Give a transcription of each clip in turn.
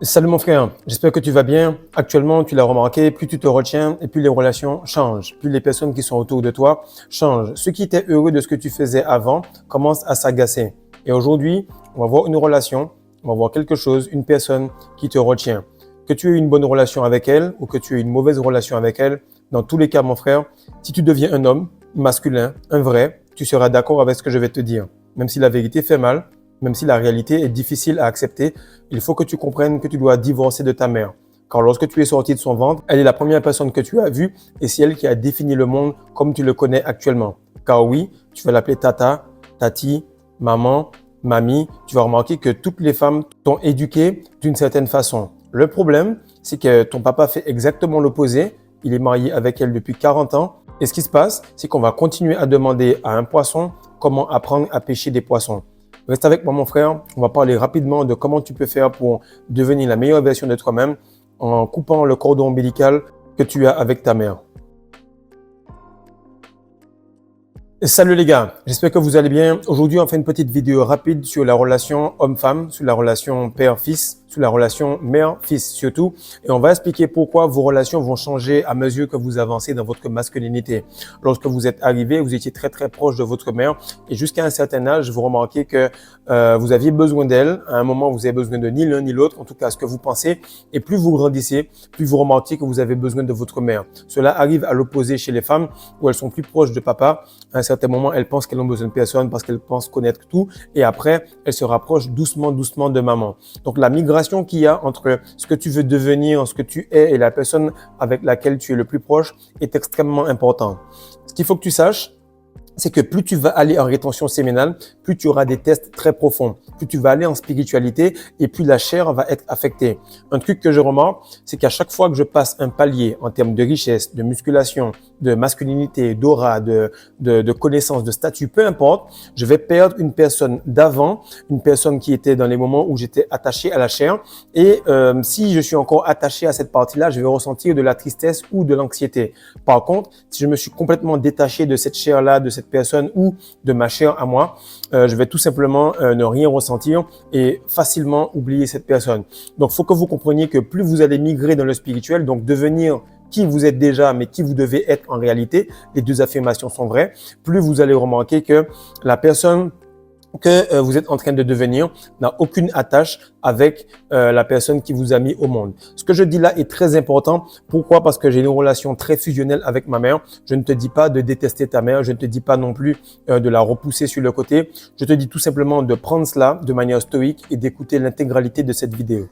Salut mon frère, j'espère que tu vas bien. Actuellement, tu l'as remarqué, plus tu te retiens et plus les relations changent, plus les personnes qui sont autour de toi changent. Ceux qui étaient heureux de ce que tu faisais avant commencent à s'agacer. Et aujourd'hui, on va voir une relation, on va voir quelque chose, une personne qui te retient. Que tu aies une bonne relation avec elle ou que tu aies une mauvaise relation avec elle, dans tous les cas, mon frère, si tu deviens un homme masculin, un vrai, tu seras d'accord avec ce que je vais te dire. Même si la vérité fait mal, même si la réalité est difficile à accepter, il faut que tu comprennes que tu dois divorcer de ta mère. Car lorsque tu es sorti de son ventre, elle est la première personne que tu as vue et c'est elle qui a défini le monde comme tu le connais actuellement. Car oui, tu vas l'appeler tata, tati, maman, mamie. Tu vas remarquer que toutes les femmes t'ont éduqué d'une certaine façon. Le problème, c'est que ton papa fait exactement l'opposé. Il est marié avec elle depuis 40 ans. Et ce qui se passe, c'est qu'on va continuer à demander à un poisson comment apprendre à pêcher des poissons. Reste avec moi mon frère, on va parler rapidement de comment tu peux faire pour devenir la meilleure version de toi-même en coupant le cordon ombilical que tu as avec ta mère. Salut les gars, j'espère que vous allez bien. Aujourd'hui, on fait une petite vidéo rapide sur la relation homme-femme, sur la relation père-fils, sur la relation mère-fils surtout. Et on va expliquer pourquoi vos relations vont changer à mesure que vous avancez dans votre masculinité. Lorsque vous êtes arrivé, vous étiez très proche de votre mère et jusqu'à un certain âge, vous remarquez que vous aviez besoin d'elle. À un moment, vous avez besoin de ni l'un ni l'autre, en tout cas ce que vous pensez. Et plus vous grandissez, plus vous remarquez que vous avez besoin de votre mère. Cela arrive à l'opposé chez les femmes où elles sont plus proches de papa. À un certain moment, elles pensent qu'elles ont besoin de personne parce qu'elles pensent connaître tout. Et après, elles se rapprochent doucement de maman. Donc, la migration qu'il y a entre ce que tu veux devenir, ce que tu es et la personne avec laquelle tu es le plus proche est extrêmement importante. Ce qu'il faut que tu saches, c'est que plus tu vas aller en rétention séminale, plus tu auras des tests très profonds, plus tu vas aller en spiritualité et plus la chair va être affectée. Un truc que je remarque, c'est qu'à chaque fois que je passe un palier en termes de richesse, de musculation, de masculinité, d'aura, de connaissance, de statut, peu importe, je vais perdre une personne d'avant, une personne qui était dans les moments où j'étais attaché à la chair. Et si je suis encore attaché à cette partie-là, je vais ressentir de la tristesse ou de l'anxiété. Par contre, si je me suis complètement détaché de cette chair-là, de cette personne ou de ma chair à moi, je vais tout simplement ne rien ressentir et facilement oublier cette personne. Donc, il faut que vous compreniez que plus vous allez migrer dans le spirituel, donc devenir qui vous êtes déjà, mais qui vous devez être en réalité, les deux affirmations sont vraies, plus vous allez remarquer que la personne que vous êtes en train de devenir n'a aucune attache avec la personne qui vous a mis au monde. Ce que je dis là est très important. Pourquoi? Parce que j'ai une relation très fusionnelle avec ma mère. Je ne te dis pas de détester ta mère. Je ne te dis pas non plus de la repousser sur le côté. Je te dis tout simplement de prendre cela de manière stoïque et d'écouter l'intégralité de cette vidéo.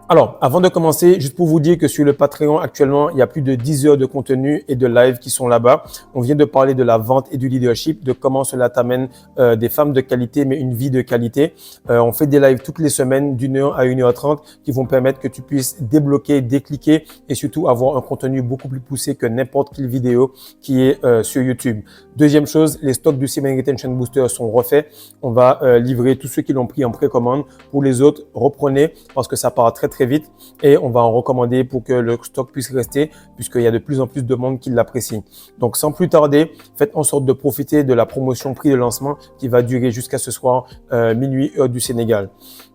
Alors, avant de commencer, juste pour vous dire que sur le Patreon, actuellement, il y a plus de 10 heures de contenu et de live qui sont là-bas. On vient de parler de la vente et du leadership, de comment cela t'amène des femmes de qualité, mais une vie de qualité. On fait des lives toutes les semaines d'1h à 1h30 qui vont permettre que tu puisses débloquer, décliquer et surtout avoir un contenu beaucoup plus poussé que n'importe quelle vidéo qui est sur YouTube. Deuxième chose, les stocks du Semen Retention Booster sont refaits. On va livrer tous ceux qui l'ont pris en précommande. Pour les autres, reprenez parce que ça part très vite et on va en recommander pour que le stock puisse rester puisqu'il y a de plus en plus de monde qui l'apprécie. Donc sans plus tarder, faites en sorte de profiter de la promotion prix de lancement qui va durer jusqu'à ce soir minuit heure du Sénégal.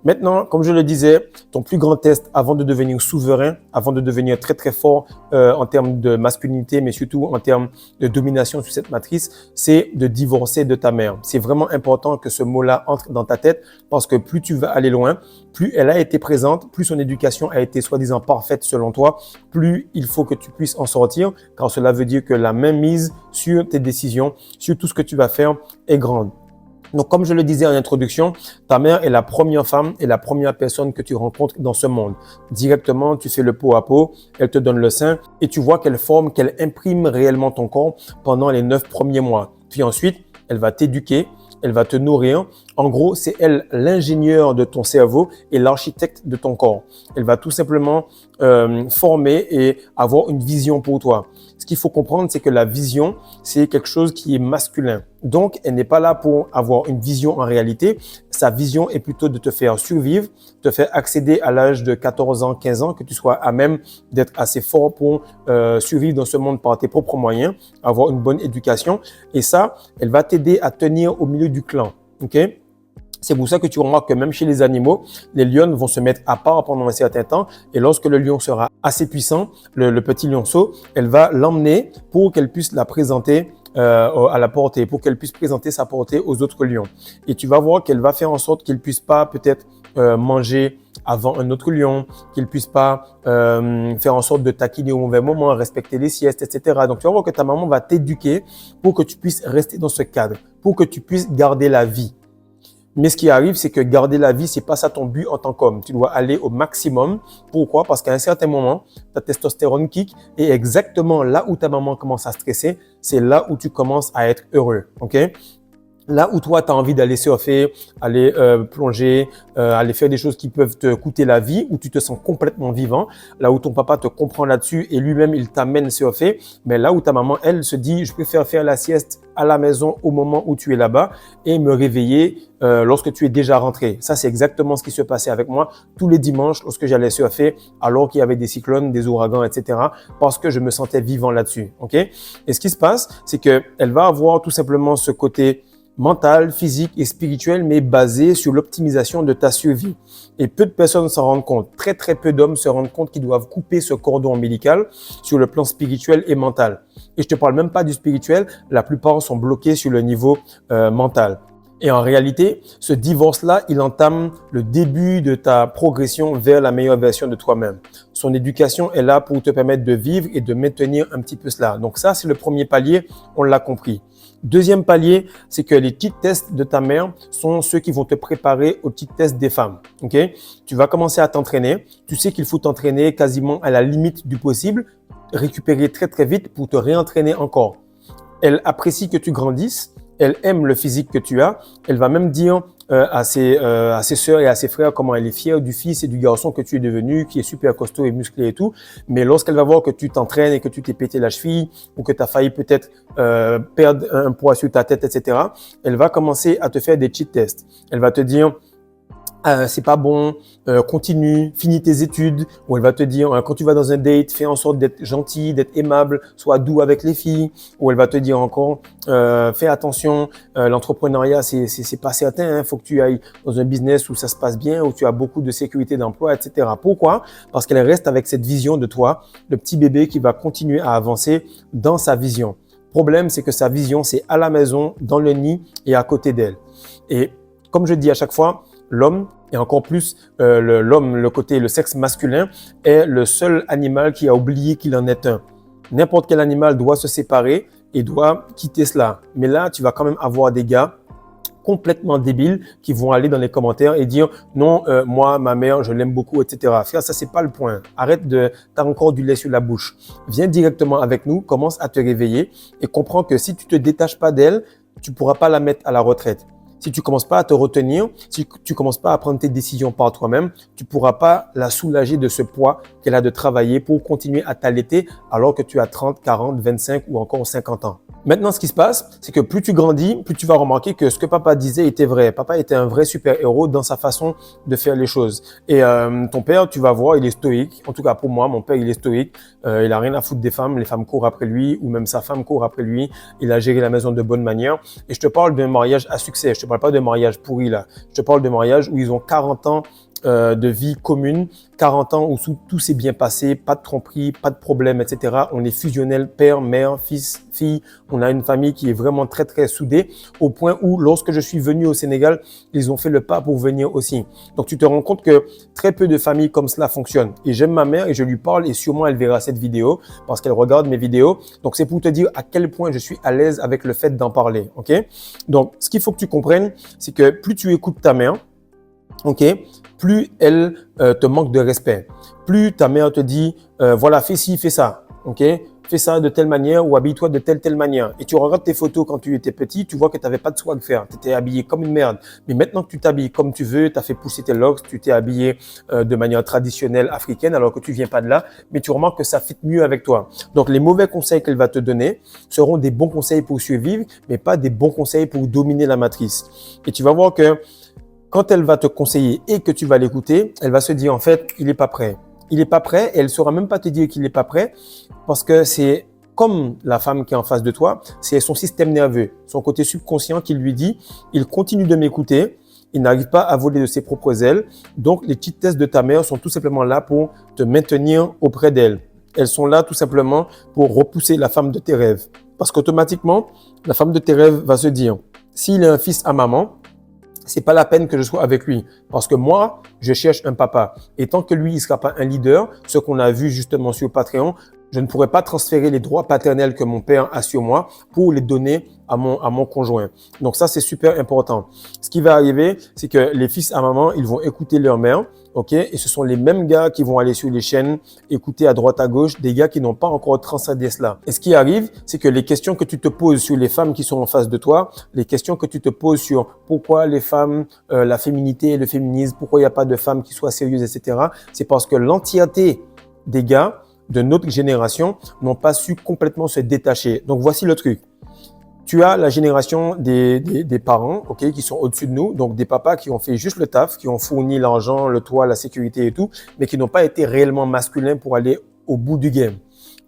Maintenant, comme je le disais, ton plus grand test avant de devenir souverain, avant de devenir très fort en termes de masculinité, mais surtout en termes de domination sur cette matrice, c'est de divorcer de ta mère. C'est vraiment important que ce mot-là entre dans ta tête parce que plus tu vas aller loin, plus elle a été présente, plus son éducation a été soi-disant parfaite selon toi, plus il faut que tu puisses en sortir car cela veut dire que la mainmise sur tes décisions, sur tout ce que tu vas faire est grande. Donc, comme je le disais en introduction, ta mère est la première femme et la première personne que tu rencontres dans ce monde. Directement, tu fais le pot à pot, elle te donne le sein et tu vois qu'elle forme, qu'elle imprime réellement ton corps pendant les 9 premiers mois. Puis ensuite, elle va t'éduquer, elle va te nourrir. En gros, c'est elle l'ingénieur de ton cerveau et l'architecte de ton corps. Elle va tout simplement former et avoir une vision pour toi. Ce qu'il faut comprendre, c'est que la vision, c'est quelque chose qui est masculin. Donc, elle n'est pas là pour avoir une vision en réalité. Sa vision est plutôt de te faire survivre, te faire accéder à l'âge de 14 ans, 15 ans, que tu sois à même d'être assez fort pour survivre dans ce monde par tes propres moyens, avoir une bonne éducation. Et ça, elle va t'aider à tenir au milieu du clan. OK? C'est pour ça que tu remarques que même chez les animaux, les lionnes vont se mettre à part pendant un certain temps. Et lorsque le lion sera assez puissant, le petit lionceau, elle va l'emmener pour qu'elle puisse la présenter à la portée, pour qu'elle puisse présenter sa portée aux autres lions. Et tu vas voir qu'elle va faire en sorte qu'ils ne puissent pas peut-être manger avant un autre lion, qu'ils ne puissent pas faire en sorte de taquiner au mauvais moment, respecter les siestes, etc. Donc, tu vas voir que ta maman va t'éduquer pour que tu puisses rester dans ce cadre, pour que tu puisses garder la vie. Mais ce qui arrive, c'est que garder la vie, c'est pas ça ton but en tant qu'homme. Tu dois aller au maximum. Pourquoi? Parce qu'à un certain moment, ta testostérone kick et exactement là où ta maman commence à stresser, c'est là où tu commences à être heureux. OK? Là où toi, tu as envie d'aller surfer, aller plonger, aller faire des choses qui peuvent te coûter la vie, où tu te sens complètement vivant, là où ton papa te comprend là-dessus et lui-même, il t'amène surfer, mais là où ta maman, elle, se dit, je préfère faire la sieste à la maison au moment où tu es là-bas et me réveiller lorsque tu es déjà rentré. Ça, c'est exactement ce qui se passait avec moi tous les dimanches lorsque j'allais surfer, alors qu'il y avait des cyclones, des ouragans, etc., parce que je me sentais vivant là-dessus. OK? Et ce qui se passe, c'est qu'elle va avoir tout simplement ce côté mental, physique et spirituel, mais basé sur l'optimisation de ta survie. Et peu de personnes s'en rendent compte. Très, très peu d'hommes se rendent compte qu'ils doivent couper ce cordon ombilical sur le plan spirituel et mental. Et je te parle même pas du spirituel. La plupart sont bloqués sur le niveau mental. Et en réalité, ce divorce-là, il entame le début de ta progression vers la meilleure version de toi-même. Son éducation est là pour te permettre de vivre et de maintenir un petit peu cela. Donc ça, c'est le premier palier, on l'a compris. Deuxième palier, c'est que les petits tests de ta mère sont ceux qui vont te préparer aux petits tests des femmes. Ok? Tu vas commencer à t'entraîner. Tu sais qu'il faut t'entraîner quasiment à la limite du possible, récupérer très très vite pour te réentraîner encore. Elle apprécie que tu grandisses. Elle aime le physique que tu as. Elle va même dire à ses sœurs et à ses frères comment elle est fière du fils et du garçon que tu es devenu, qui est super costaud et musclé et tout. Mais lorsqu'elle va voir que tu t'entraînes et que tu t'es pété la cheville ou que tu as failli peut-être perdre un poids sur ta tête, etc., elle va commencer à te faire des cheat tests. Elle va te dire c'est pas bon, continue, finis tes études, ou elle va te dire quand tu vas dans un date, fais en sorte d'être gentil, d'être aimable, sois doux avec les filles, ou elle va te dire encore fais attention, l'entrepreneuriat c'est pas certain, hein, faut que tu ailles dans un business où ça se passe bien, où tu as beaucoup de sécurité d'emploi, etc. Pourquoi? Parce qu'elle reste avec cette vision de toi, le petit bébé qui va continuer à avancer dans sa vision. Problème, c'est que sa vision, c'est à la maison, dans le nid et à côté d'elle. Et comme je dis à chaque fois, l'homme, et encore plus l'homme, le sexe masculin, est le seul animal qui a oublié qu'il en est un. N'importe quel animal doit se séparer et doit quitter cela. Mais là, tu vas quand même avoir des gars complètement débiles qui vont aller dans les commentaires et dire non, moi, ma mère, je l'aime beaucoup, etc. Frère, ça, c'est pas le point. Arrête t'as encore du lait sur la bouche. Viens directement avec nous, commence à te réveiller et comprends que si tu te détaches pas d'elle, tu pourras pas la mettre à la retraite. Si tu commences pas à te retenir, si tu commences pas à prendre tes décisions par toi-même, tu pourras pas la soulager de ce poids qu'elle a de travailler pour continuer à t'allaiter alors que tu as 30, 40, 25 ou encore 50 ans. Maintenant, ce qui se passe, c'est que plus tu grandis, plus tu vas remarquer que ce que papa disait était vrai. Papa était un vrai super-héros dans sa façon de faire les choses. Et ton père, tu vas voir, il est stoïque. En tout cas, pour moi, mon père, il est stoïque. Il a rien à foutre des femmes. Les femmes courent après lui ou même sa femme court après lui. Il a géré la maison de bonne manière. Et je te parle d'un mariage à succès. Je te parle pas d'un mariage pourri là. Je te parle d'un mariage où ils ont 40 ans de vie commune, 40 ans où tout s'est bien passé, pas de tromperie, pas de problème, etc. On est fusionnel, père, mère, fils, fille. On a une famille qui est vraiment très, très soudée au point où, lorsque je suis venu au Sénégal, ils ont fait le pas pour venir aussi. Donc, tu te rends compte que très peu de familles comme cela fonctionnent. Et j'aime ma mère et je lui parle et sûrement elle verra cette vidéo parce qu'elle regarde mes vidéos. Donc, c'est pour te dire à quel point je suis à l'aise avec le fait d'en parler. OK? Donc, ce qu'il faut que tu comprennes, c'est que plus tu écoutes ta mère, OK, plus elle te manque de respect. Plus ta mère te dit, voilà, fais ci, fais ça, OK, fais ça de telle manière ou habille-toi de telle manière. Et tu regardes tes photos quand tu étais petit, tu vois que tu n'avais pas de swag faire. Tu étais habillé comme une merde. Mais maintenant que tu t'habilles comme tu veux, tu as fait pousser tes locks, tu t'es habillé de manière traditionnelle africaine alors que tu viens pas de là, mais tu remarques que ça fit mieux avec toi. Donc, les mauvais conseils qu'elle va te donner seront des bons conseils pour survivre, mais pas des bons conseils pour dominer la matrice. Et tu vas voir que quand elle va te conseiller et que tu vas l'écouter, elle va se dire en fait, il n'est pas prêt. Il n'est pas prêt et elle ne saura même pas te dire qu'il n'est pas prêt parce que c'est comme la femme qui est en face de toi, c'est son système nerveux, son côté subconscient qui lui dit, il continue de m'écouter, Il n'arrive pas à voler de ses propres ailes. Donc, les petites tests de ta mère sont tout simplement là pour te maintenir auprès d'elle. Elles sont là tout simplement pour repousser la femme de tes rêves. Parce qu'automatiquement, la femme de tes rêves va se dire, s'il est un fils à maman, c'est pas la peine que je sois avec lui. Parce que moi, je cherche un papa. Et tant que lui, il sera pas un leader, ce qu'on a vu justement sur Patreon, je ne pourrais pas transférer les droits paternels que mon père a sur moi pour les donner à mon conjoint. Donc ça, c'est super important. Ce qui va arriver, c'est que les fils à maman, ils vont écouter leur mère, ok? Et ce sont les mêmes gars qui vont aller sur les chaînes, écouter à droite à gauche, des gars qui n'ont pas encore transcendé cela. Et ce qui arrive, c'est que les questions que tu te poses sur les femmes qui sont en face de toi, les questions que tu te poses sur pourquoi les femmes, la féminité et le féminisme, pourquoi il n'y a pas de femmes qui soient sérieuses, etc. C'est parce que l'entièreté des gars de notre génération n'ont pas su complètement se détacher. Donc, voici le truc. Tu as la génération des parents, ok, qui sont au-dessus de nous, donc des papas qui ont fait juste le taf, qui ont fourni l'argent, le toit, la sécurité et tout, mais qui n'ont pas été réellement masculins pour aller au bout du game.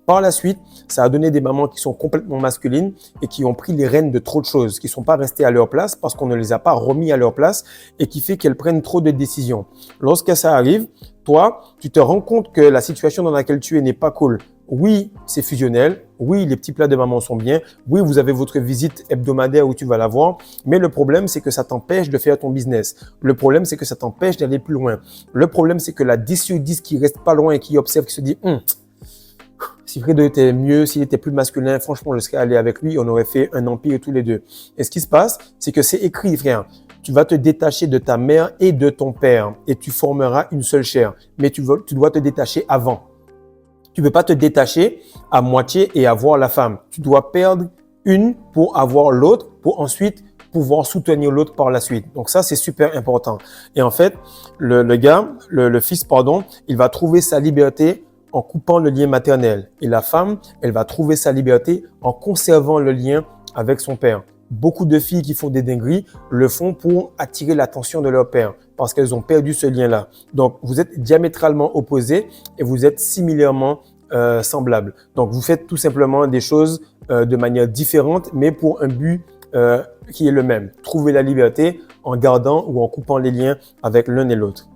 Par la suite, ça a donné des mamans qui sont complètement masculines et qui ont pris les rênes de trop de choses, qui ne sont pas restées à leur place parce qu'on ne les a pas remis à leur place et qui fait qu'elles prennent trop de décisions. Lorsque ça arrive, toi, tu te rends compte que la situation dans laquelle tu es n'est pas cool. Oui, c'est fusionnel. Oui, les petits plats de maman sont bien. Oui, vous avez votre visite hebdomadaire où tu vas la voir. Mais le problème, c'est que ça t'empêche de faire ton business. Le problème, c'est que ça t'empêche d'aller plus loin. Le problème, c'est que la 10 sur 10 qui reste pas loin et qui observe, qui se dit si Fredo était mieux, s'il était plus masculin, franchement, je serais allé avec lui, on aurait fait un empire tous les deux. Et ce qui se passe, c'est que c'est écrit, frère. Tu vas te détacher de ta mère et de ton père et tu formeras une seule chair. Mais tu dois te détacher avant. Tu ne peux pas te détacher à moitié et avoir la femme. Tu dois perdre une pour avoir l'autre, pour ensuite pouvoir soutenir l'autre par la suite. Donc ça, c'est super important. Et en fait, le fils, il va trouver sa liberté en coupant le lien maternel. Et la femme, elle va trouver sa liberté en conservant le lien avec son père. Beaucoup de filles qui font des dingueries le font pour attirer l'attention de leur père parce qu'elles ont perdu ce lien-là. Donc, vous êtes diamétralement opposés et vous êtes similairement semblables. Donc, vous faites tout simplement des choses de manière différente, mais pour un but qui est le même. Trouver la liberté en gardant ou en coupant les liens avec l'un et l'autre.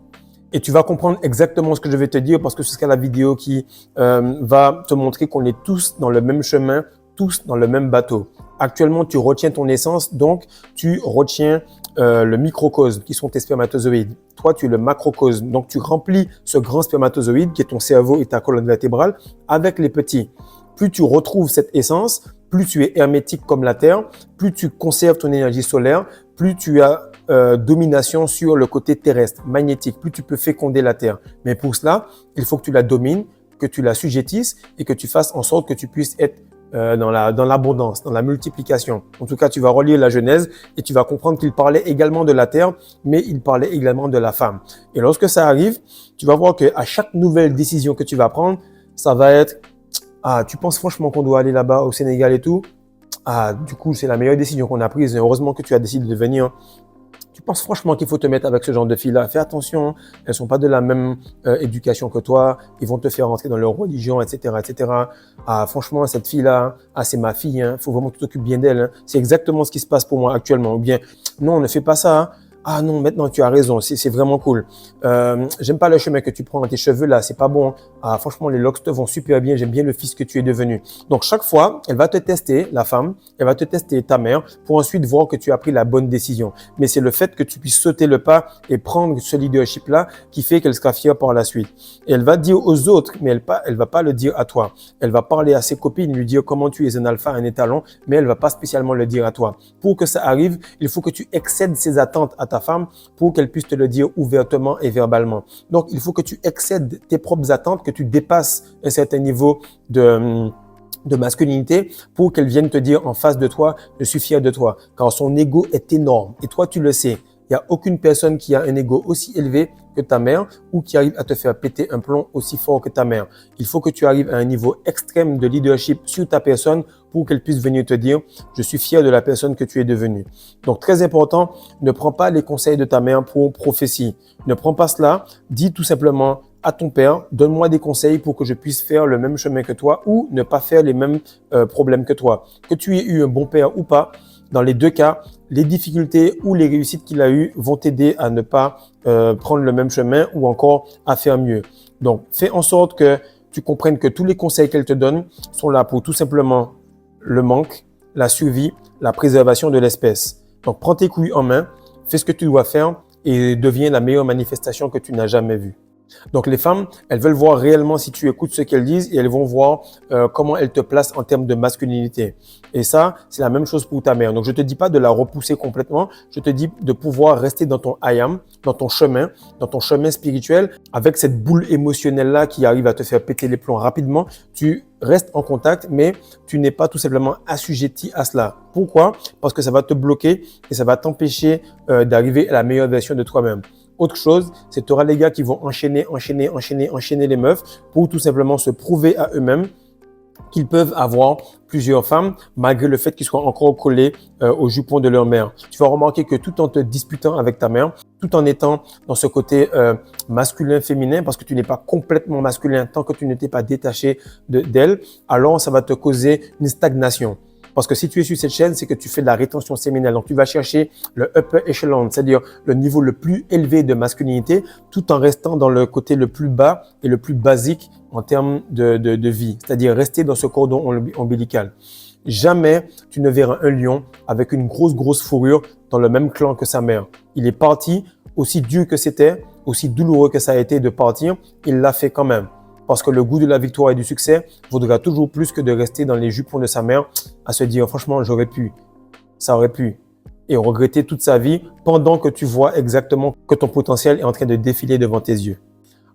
Et tu vas comprendre exactement ce que je vais te dire parce que ce sera la vidéo qui va te montrer qu'on est tous dans le même chemin, tous dans le même bateau. Actuellement, tu retiens ton essence, donc tu retiens le microcosme qui sont tes spermatozoïdes. Toi, tu es le macrocosme, donc tu remplis ce grand spermatozoïde qui est ton cerveau et ta colonne vertébrale avec les petits. Plus tu retrouves cette essence, plus tu es hermétique comme la Terre, plus tu conserves ton énergie solaire, plus tu as domination sur le côté terrestre, magnétique, plus tu peux féconder la Terre. Mais pour cela, il faut que tu la domines, que tu la sujettisses et que tu fasses en sorte que tu puisses être dans l'abondance, dans la multiplication. En tout cas, tu vas relire la Genèse et tu vas comprendre qu'il parlait également de la terre, mais il parlait également de la femme. Et lorsque ça arrive, tu vas voir qu'à chaque nouvelle décision que tu vas prendre, ça va être « Ah, tu penses franchement qu'on doit aller là-bas au Sénégal et tout? Ah, du coup, c'est la meilleure décision qu'on a prise. Et heureusement que tu as décidé de venir. » Tu penses franchement qu'il faut te mettre avec ce genre de filles-là? Fais attention, elles sont pas de la même éducation que toi, ils vont te faire rentrer dans leur religion, etc., etc. Ah, franchement, cette fille-là, ah, c'est ma fille, hein, faut vraiment que tu t'occupes bien d'elle. Hein. C'est exactement ce qui se passe pour moi actuellement. Ou bien, non, ne fais pas ça. Hein. Ah non, maintenant tu as raison, c'est vraiment cool. J'aime pas le chemin que tu prends dans tes cheveux là, c'est pas bon. Ah, franchement, les locks te vont super bien, j'aime bien le fils que tu es devenu. Donc chaque fois, elle va te tester, la femme, elle va te tester ta mère pour ensuite voir que tu as pris la bonne décision. Mais c'est le fait que tu puisses sauter le pas et prendre ce leadership là qui fait qu'elle sera fière par la suite. Et elle va dire aux autres, mais elle va pas le dire à toi. Elle va parler à ses copines, lui dire comment tu es un alpha, un étalon, mais elle va pas spécialement le dire à toi. Pour que ça arrive, il faut que tu excèdes ses attentes à ta femme pour qu'elle puisse te le dire ouvertement et verbalement. Donc, il faut que tu excèdes tes propres attentes, que tu dépasses un certain niveau de masculinité pour qu'elle vienne te dire en face de toi, je suis fier de toi. Car son ego est énorme et toi, tu le sais. Il n'y a aucune personne qui a un ego aussi élevé que ta mère ou qui arrive à te faire péter un plomb aussi fort que ta mère. Il faut que tu arrives à un niveau extrême de leadership sur ta personne pour qu'elle puisse venir te dire « Je suis fier de la personne que tu es devenue ». Donc, très important, ne prends pas les conseils de ta mère pour prophétie. Ne prends pas cela. Dis tout simplement à ton père, donne-moi des conseils pour que je puisse faire le même chemin que toi ou ne pas faire les mêmes problèmes que toi. Que tu aies eu un bon père ou pas, Dans les deux cas, les difficultés ou les réussites qu'il a eues vont t'aider à ne pas prendre le même chemin ou encore à faire mieux. Donc, fais en sorte que tu comprennes que tous les conseils qu'elle te donne sont là pour tout simplement le manque, la survie, la préservation de l'espèce. Donc, prends tes couilles en main, fais ce que tu dois faire et deviens la meilleure manifestation que tu n'as jamais vue. Donc, les femmes, elles veulent voir réellement si tu écoutes ce qu'elles disent et elles vont voir comment elles te placent en termes de masculinité. Et ça, c'est la même chose pour ta mère. Donc, je te dis pas de la repousser complètement. Je te dis de pouvoir rester dans ton I am, dans ton chemin spirituel, avec cette boule émotionnelle-là qui arrive à te faire péter les plombs rapidement. Tu restes en contact, mais tu n'es pas tout simplement assujetti à cela. Pourquoi? Parce que ça va te bloquer et ça va t'empêcher d'arriver à la meilleure version de toi-même. Autre chose, c'est que tu auras les gars qui vont enchaîner les meufs pour tout simplement se prouver à eux-mêmes qu'ils peuvent avoir plusieurs femmes malgré le fait qu'ils soient encore collés au jupon de leur mère. Tu vas remarquer que tout en te disputant avec ta mère, tout en étant dans ce côté masculin-féminin, parce que tu n'es pas complètement masculin tant que tu ne t'es pas détaché d'elle, alors ça va te causer une stagnation. Parce que si tu es sur cette chaîne, c'est que tu fais de la rétention séminale. Donc, tu vas chercher le upper echelon, c'est-à-dire le niveau le plus élevé de masculinité, tout en restant dans le côté le plus bas et le plus basique en termes de vie, c'est-à-dire rester dans ce cordon ombilical. Jamais tu ne verras un lion avec une grosse fourrure dans le même clan que sa mère. Il est parti, aussi dur que c'était, aussi douloureux que ça a été de partir, il l'a fait quand même. Parce que le goût de la victoire et du succès vaudra toujours plus que de rester dans les jupons de sa mère à se dire franchement j'aurais pu, ça aurait pu et regretter toute sa vie pendant que tu vois exactement que ton potentiel est en train de défiler devant tes yeux.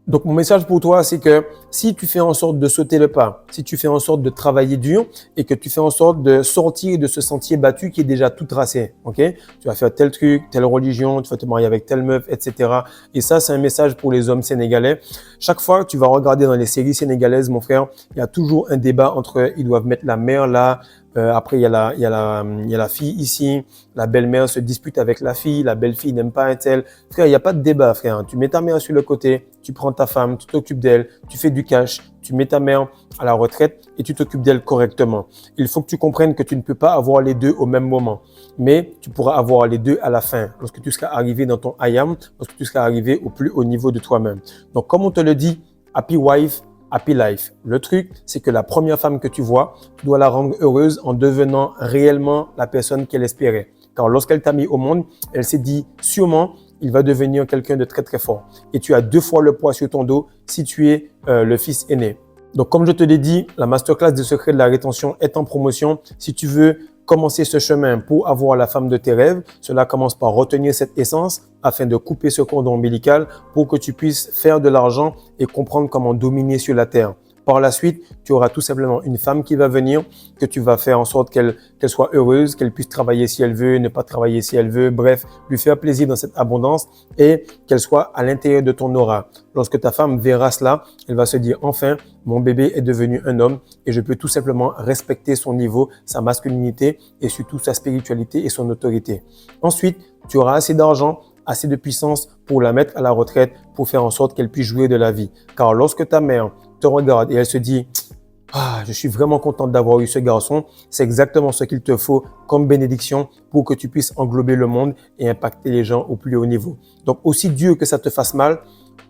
Donc, mon message pour toi, c'est que si tu fais en sorte de sauter le pas, si tu fais en sorte de travailler dur et que tu fais en sorte de sortir de ce sentier battu qui est déjà tout tracé, ok? Tu vas faire tel truc, telle religion, tu vas te marier avec telle meuf, etc. Et ça, c'est un message pour les hommes sénégalais. Chaque fois que tu vas regarder dans les séries sénégalaises, mon frère, il y a toujours un débat entre ils doivent mettre la mère là, après, il y a la fille ici, la belle-mère se dispute avec la fille, la belle-fille n'aime pas un tel. Frère, il n'y a pas de débat, frère. Tu mets ta mère sur le côté, tu prends ta femme, tu t'occupes d'elle, tu fais du cash, tu mets ta mère à la retraite et tu t'occupes d'elle correctement. Il faut que tu comprennes que tu ne peux pas avoir les deux au même moment, mais tu pourras avoir les deux à la fin, lorsque tu seras arrivé dans ton I am, lorsque tu seras arrivé au plus haut niveau de toi-même. Donc, comme on te le dit, happy wife, happy life. Le truc, c'est que la première femme que tu vois, tu dois la rendre heureuse en devenant réellement la personne qu'elle espérait. Car lorsqu'elle t'a mis au monde, elle s'est dit sûrement, il va devenir quelqu'un de très fort. Et tu as 2 fois le poids sur ton dos si tu es le fils aîné. Donc, comme je te l'ai dit, la masterclass des secrets de la rétention est en promotion. Si tu veux commencer ce chemin pour avoir la femme de tes rêves, cela commence par retenir cette essence afin de couper ce cordon ombilical pour que tu puisses faire de l'argent et comprendre comment dominer sur la terre. Par la suite, tu auras tout simplement une femme qui va venir, que tu vas faire en sorte qu'elle soit heureuse, qu'elle puisse travailler si elle veut, ne pas travailler si elle veut, bref, lui faire plaisir dans cette abondance et qu'elle soit à l'intérieur de ton aura. Lorsque ta femme verra cela, elle va se dire enfin, mon bébé est devenu un homme et je peux tout simplement respecter son niveau, sa masculinité et surtout sa spiritualité et son autorité. Ensuite, tu auras assez d'argent, assez de puissance pour la mettre à la retraite, pour faire en sorte qu'elle puisse jouir de la vie. Car lorsque ta mère te regarde et elle se dit « Ah, je suis vraiment contente d'avoir eu ce garçon », c'est exactement ce qu'il te faut comme bénédiction pour que tu puisses englober le monde et impacter les gens au plus haut niveau. Donc, aussi dur que ça te fasse mal,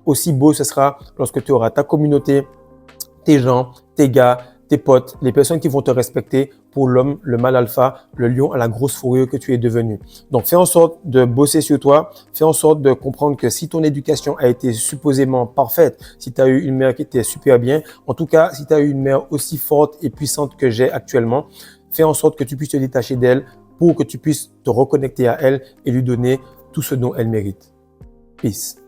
aussi beau ce sera lorsque tu auras ta communauté, tes gens, tes gars, tes potes, les personnes qui vont te respecter pour l'homme, le mâle alpha, le lion à la grosse fourrure que tu es devenu. Donc, fais en sorte de bosser sur toi. Fais en sorte de comprendre que si ton éducation a été supposément parfaite, si tu as eu une mère qui était super bien, en tout cas, si tu as eu une mère aussi forte et puissante que j'ai actuellement, fais en sorte que tu puisses te détacher d'elle pour que tu puisses te reconnecter à elle et lui donner tout ce dont elle mérite. Peace.